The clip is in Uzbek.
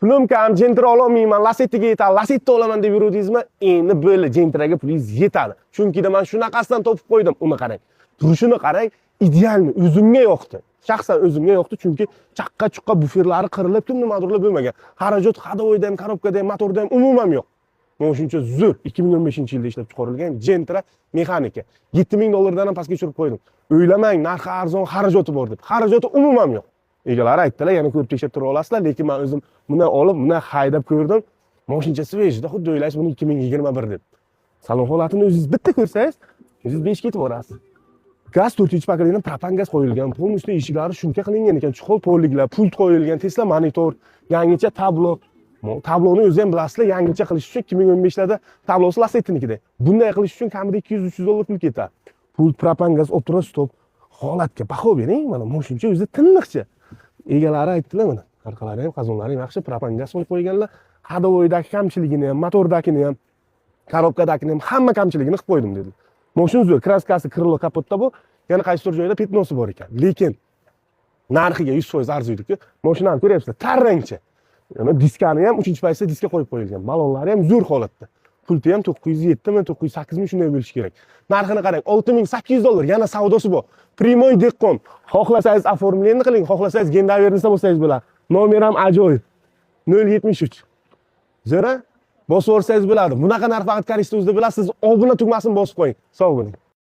Pulim kam, Gentra ololmayman, Lacetti'ga yetadi, Lacetti olaman deb yuruvdingizmi? Endi bo'ldi, Gentraga pulingiz yetadi. Chunki men shunaqasidan topib qo'ydim. Uni qarang. Turishini qarang, idealmi? O'zimga yoqdi. Shaxsan o'zimga yoqdi, chunki chaqqa-chuqqa buferlari qirilib, nimadirlar bo'lmagan. Xarajat hadovoyda ham, korobkada ham, motorda ham umuman yo'q. Mana shuncha zo'r 2015-yilda ishlab chiqarilgan Gentra mexanika. $7000 dan ham pastga tushirib qo'ydim. O'ylamang, narxi arzon, xarajati bor deb. Xarajati umuman yo'q. Egalari aytdilar, yana ko'p tekshirib tura olasizlar, lekin men o'zim buni olib, buni haydab ko'rdim. Mashincha svejda, xuddi o'ylaysiz, buni 2021 deb. Salon holatini o'zingiz bitta ko'rsangiz, o'zingiz besh ketib borasiz. Gaz 4-paketdan propan gaz qo'yilgan, polностью eshiklari shuncha qilingan ekan, chuqur polliklar, pult qo'yilgan, Tesla monitor, yangicha tablo. Tabloni o'zi ham bilasizlar, yangicha qilish uchun 2015larda tablosi Lacetti'nikida. Bunday qilish uchun kamida $200-300 pul ketadi. Pult, propan gaz, optura stop. Holatga baho bering, mana mashincha o'zi tiniqcha. Egalari aytdilar mana, orqalari ham, qazonlari ham yaxshi, propan gaz qo'yib qo'yganlar. Hadovoydagi kamchiligini ham, motordagini ham, korobkadagini ham hamma kamchiligini qilib qo'ydim dedi. Mashina zo'r, kraskasi krilo kapotda bu, yana qaysidir joyda petnosi bor ekan. Lekin narxiga 100% arziydi-ku. Mashinani ko'ryapsizlar, tarrangcha. Yana diskani ham 3-paytda diska qo'yib qo'yilgan. Balonlari ham zo'r holatda. Pulti ham 907 mi, 908 mi shunday bo'lishi kerak. Narxini qarang, $6800, yana savdosi bor. Primoy Dekkon. Xohlasangiz оформление qiling, xohlasangiz gendaversa bo'lsangiz bo'ladi. Nomer ham ajoyib. 073. Zo'ra bosib olsangiz bo'ladi. Bunaqa narx faqat Karistozda bilasiz. Obuna tugmasini bosib qo'ying. Sog' bo'ling.